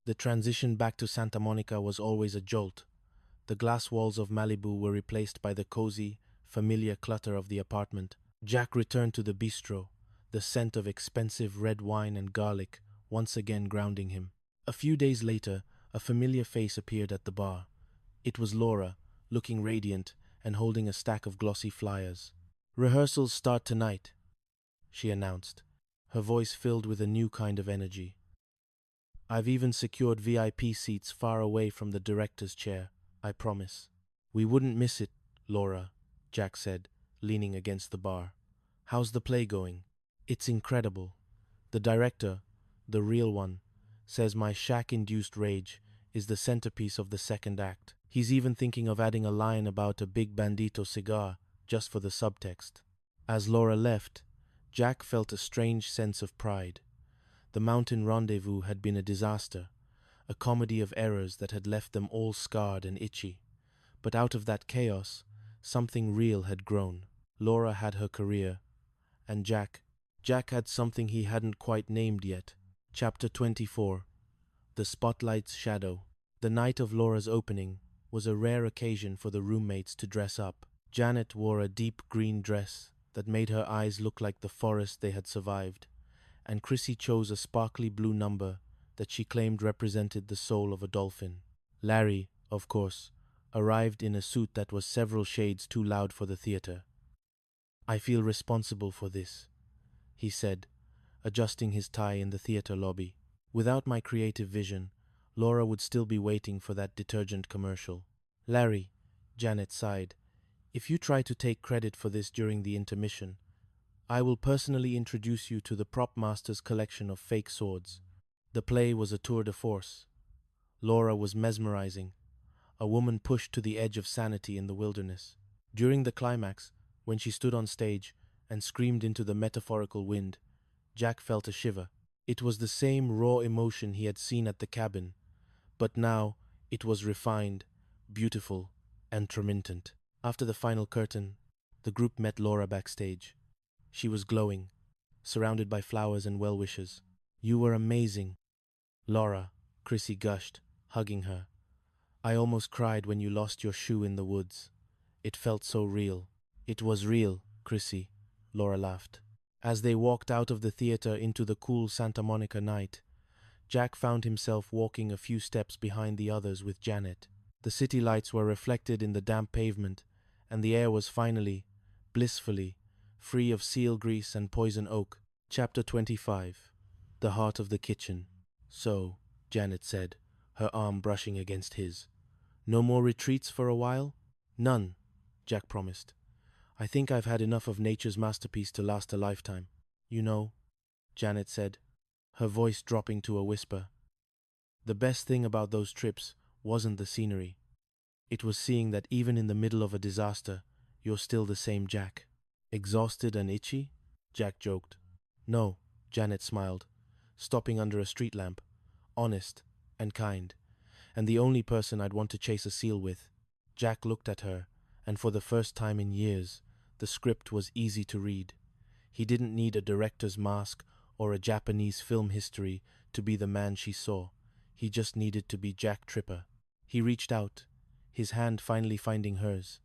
The transition back to Santa Monica was always a jolt. The glass walls of Malibu were replaced by the cozy, familiar clutter of the apartment. Jack returned to the bistro, the scent of expensive red wine and garlic once again grounding him. A few days later, a familiar face appeared at the bar. It was Laura, looking radiant and holding a stack of glossy flyers. "Rehearsals start tonight," she announced, her voice filled with a new kind of energy. "I've even secured VIP seats far away from the director's chair, I promise." "We wouldn't miss it, Laura," Jack said, leaning against the bar. "How's the play going?" "It's incredible. The director, the real one, says my shack-induced rage is the centerpiece of the second act. He's even thinking of adding a line about a big bandito cigar just for the subtext." As Laura left, Jack felt a strange sense of pride. The mountain rendezvous had been a disaster, a comedy of errors that had left them all scarred and itchy. But out of that chaos, something real had grown. Laura had her career, and Jack had something he hadn't quite named yet. Chapter 24. The Spotlight's Shadow. The night of Laura's opening was a rare occasion for the roommates to dress up. Janet wore a deep green dress that made her eyes look like the forest they had survived, and Chrissy chose a sparkly blue number that she claimed represented the soul of a dolphin. Larry, of course, arrived in a suit that was several shades too loud for the theater. "I feel responsible for this," he said, adjusting his tie in the theater lobby. "Without my creative vision, Laura would still be waiting for that detergent commercial." "Larry," Janet sighed, "if you try to take credit for this during the intermission, I will personally introduce you to the prop master's collection of fake swords." The play was a tour de force. Laura was mesmerizing, a woman pushed to the edge of sanity in the wilderness. During the climax, when she stood on stage and screamed into the metaphorical wind, Jack felt a shiver. It was the same raw emotion he had seen at the cabin, but now it was refined, beautiful, and intermittent. After the final curtain, the group met Laura backstage. She was glowing, surrounded by flowers and well-wishers. "You were amazing, Laura," Chrissy gushed, hugging her. "I almost cried when you lost your shoe in the woods. It felt so real." "It was real, Chrissy," Laura laughed. As they walked out of the theater into the cool Santa Monica night, Jack found himself walking a few steps behind the others with Janet. The city lights were reflected in the damp pavement, and the air was finally, blissfully, free of seal grease and poison oak. Chapter 25. The Heart of the Kitchen. "So," Janet said, her arm brushing against his, "no more retreats for a while?" "None," Jack promised. "I think I've had enough of nature's masterpiece to last a lifetime." "You know," Janet said, her voice dropping to a whisper, "the best thing about those trips wasn't the scenery. It was seeing that even in the middle of a disaster, you're still the same Jack." "Exhausted and itchy?" Jack joked. "No," Janet smiled, stopping under a street lamp. "Honest and kind, and the only person I'd want to chase a seal with." Jack looked at her, and for the first time in years, the script was easy to read. He didn't need a director's mask or a Japanese film history to be the man she saw. He just needed to be Jack Tripper. He reached out, his hand finally finding hers,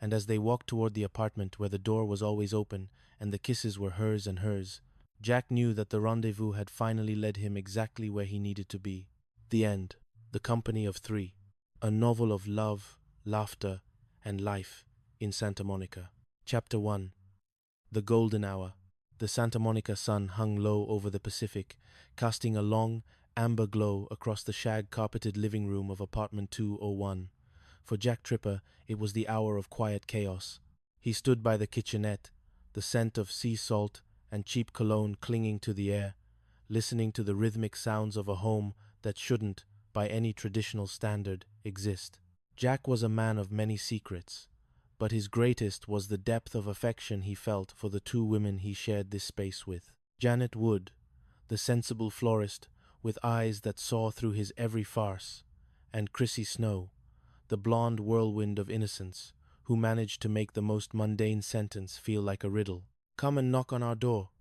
and as they walked toward the apartment where the door was always open and the kisses were hers and hers, Jack knew that the rendezvous had finally led him exactly where he needed to be. The end. The Company of Three. A novel of love, laughter, and life in Santa Monica. Chapter 1. The Golden Hour. The Santa Monica sun hung low over the Pacific, casting a long, amber glow across the shag-carpeted living room of apartment 201. For Jack Tripper, it was the hour of quiet chaos. He stood by the kitchenette, the scent of sea salt and cheap cologne clinging to the air, listening to the rhythmic sounds of a home that shouldn't, by any traditional standard, exist. Jack was a man of many secrets, but his greatest was the depth of affection he felt for the two women he shared this space with. Janet Wood, the sensible florist with eyes that saw through his every farce, and Chrissy Snow, the blonde whirlwind of innocence, who managed to make the most mundane sentence feel like a riddle. "Come and knock on our door,"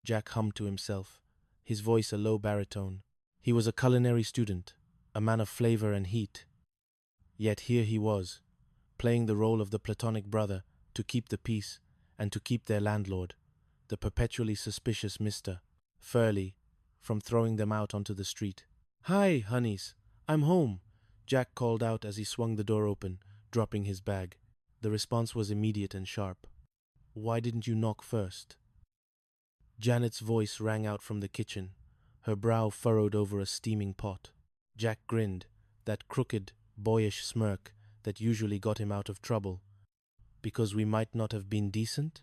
Jack hummed to himself, his voice a low baritone. He was a culinary student, a man of flavor and heat. Yet here he was, playing the role of the platonic brother to keep the peace and to keep their landlord, the perpetually suspicious Mr. Furley, from throwing them out onto the street. "Hi, honeys, I'm home," Jack called out as he swung the door open, dropping his bag. The response was immediate and sharp. "Why didn't you knock first?" Janet's voice rang out from the kitchen, her brow furrowed over a steaming pot. Jack grinned, that crooked, boyish smirk that usually got him out of trouble. "Because we might not have been decent?"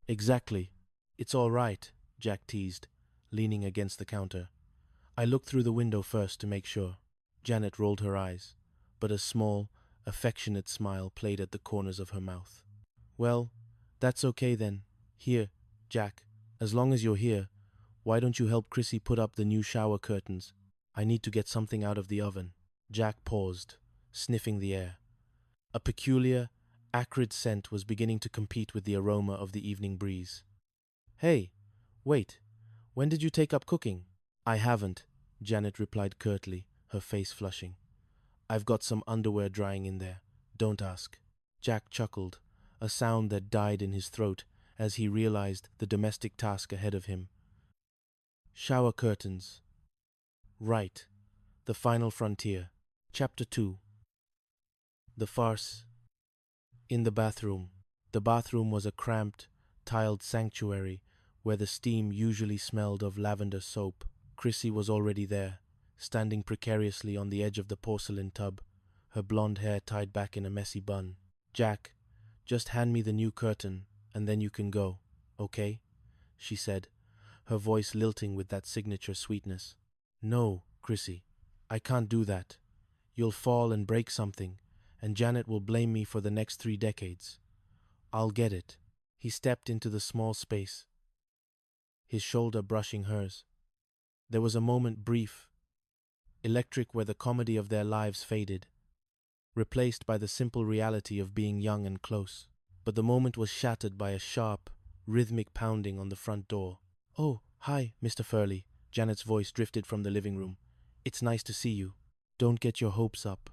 "Exactly. It's all right," Jack teased, leaning against the counter. "I looked through the window first to make sure." Janet rolled her eyes, but a small, affectionate smile played at the corners of her mouth. "Well, that's okay then. Here, Jack, as long as you're here, why don't you help Chrissy put up the new shower curtains? I need to get something out of the oven." Jack paused, sniffing the air. A peculiar, acrid scent was beginning to compete with the aroma of the evening breeze. "Hey, wait, when did you take up cooking?" "I haven't," Janet replied curtly, her face flushing. "I've got some underwear drying in there. Don't ask." Jack chuckled, a sound that died in his throat as he realized the domestic task ahead of him. Shower curtains. Right. The final frontier. Chapter 2. The farce. In the bathroom. The bathroom was a cramped, tiled sanctuary where the steam usually smelled of lavender soap. Chrissy was already there, standing precariously on the edge of the porcelain tub, her blonde hair tied back in a messy bun. "Jack, just hand me the new curtain, and then you can go, okay?" she said, her voice lilting with that signature sweetness. "No, Chrissy, I can't do that. You'll fall and break something, and Janet will blame me for the next 3 decades. I'll get it." He stepped into the small space, his shoulder brushing hers. There was a moment brief, electric, where the comedy of their lives faded, replaced by the simple reality of being young and close. But the moment was shattered by a sharp, rhythmic pounding on the front door. "Oh, hi, Mr. Furley," Janet's voice drifted from the living room. "It's nice to see you." "Don't get your hopes up,"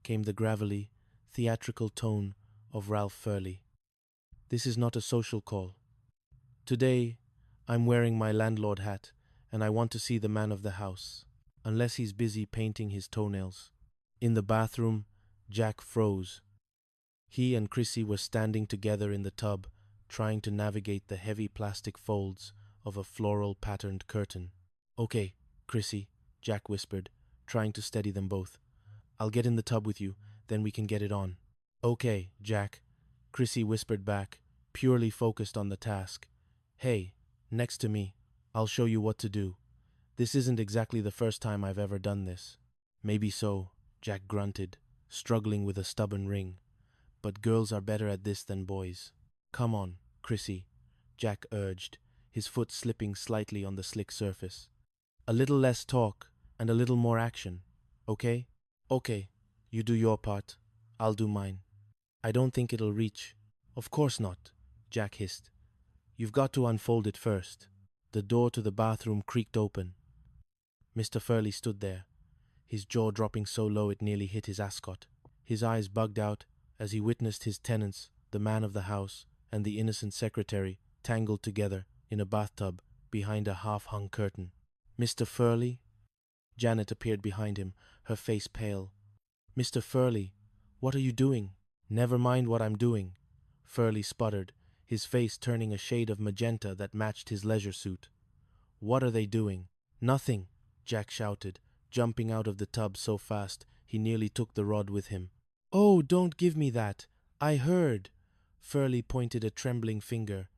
came the gravelly, theatrical tone of Ralph Furley. "This is not a social call. Today, I'm wearing my landlord hat, and I want to see the man of the house, unless he's busy painting his toenails." In the bathroom, Jack froze. He and Chrissy were standing together in the tub, trying to navigate the heavy plastic folds of a floral-patterned curtain. "Okay, Chrissy," Jack whispered, trying to steady them both. "I'll get in the tub with you, then we can get it on." "Okay, Jack," Chrissy whispered back, purely focused on the task. "Hey, next to me. I'll show you what to do. This isn't exactly the first time I've ever done this." "Maybe so," Jack grunted, struggling with a stubborn ring. "But girls are better at this than boys." "Come on, Chrissy," Jack urged, his foot slipping slightly on the slick surface. "A little less talk and a little more action, okay?" "Okay, you do your part. I'll do mine." "I don't think it'll reach." "Of course not," Jack hissed. "You've got to unfold it first." The door to the bathroom creaked open. Mr. Furley stood there, his jaw dropping so low it nearly hit his ascot. His eyes bugged out as he witnessed his tenants, the man of the house, and the innocent secretary tangled together in a bathtub behind a half-hung curtain. "Mr. Furley?" Janet appeared behind him, her face pale. "Mr. Furley, what are you doing?" "Never mind what I'm doing," Furley sputtered, his face turning a shade of magenta that matched his leisure suit. "What are they doing?" "Nothing," Jack shouted, jumping out of the tub so fast he nearly took the rod with him. "Oh, don't give me that. I heard." Furley pointed a trembling finger.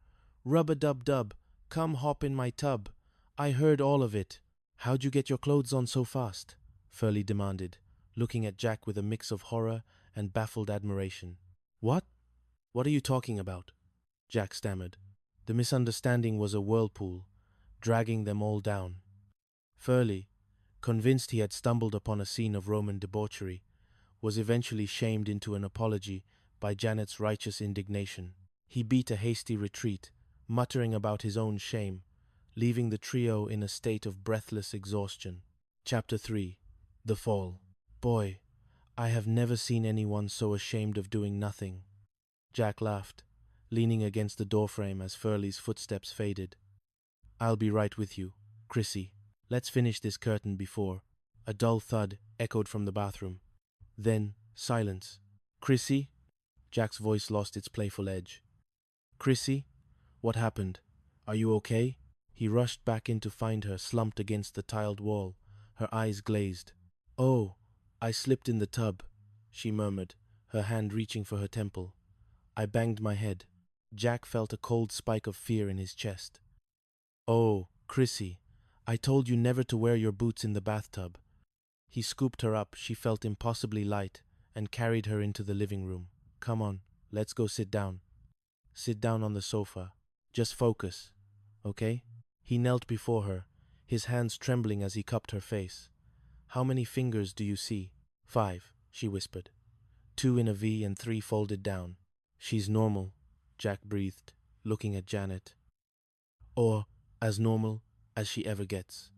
"Rub-a-dub-dub, come hop in my tub. I heard all of it." "How'd you get your clothes on so fast?" Furley demanded, looking at Jack with a mix of horror and baffled admiration. "What? What are you talking about?" Jack stammered. The misunderstanding was a whirlpool, dragging them all down. Furley, convinced he had stumbled upon a scene of Roman debauchery, was eventually shamed into an apology by Janet's righteous indignation. He beat a hasty retreat, muttering about his own shame, leaving the trio in a state of breathless exhaustion. Chapter 3. The Fall. Boy, I have never seen anyone so ashamed of doing nothing. Jack laughed, leaning against the doorframe as Furley's footsteps faded. I'll be right with you, Chrissy. Let's finish this curtain before. A dull thud echoed from the bathroom. Then, silence. Chrissy? Jack's voice lost its playful edge. Chrissy? What happened? Are you okay? He rushed back in to find her slumped against the tiled wall, her eyes glazed. Oh, I slipped in the tub, she murmured, her hand reaching for her temple. I banged my head. Jack felt a cold spike of fear in his chest. Oh, Chrissy, I told you never to wear your boots in the bathtub. He scooped her up, she felt impossibly light, and carried her into the living room. Come on, let's go sit down. Sit down on the sofa. Just focus, okay? He knelt before her, his hands trembling as he cupped her face. How many fingers do you see? 5, she whispered. 2 in a V and 3 folded down. She's normal, Jack breathed, looking at Janet. Or as normal as she ever gets.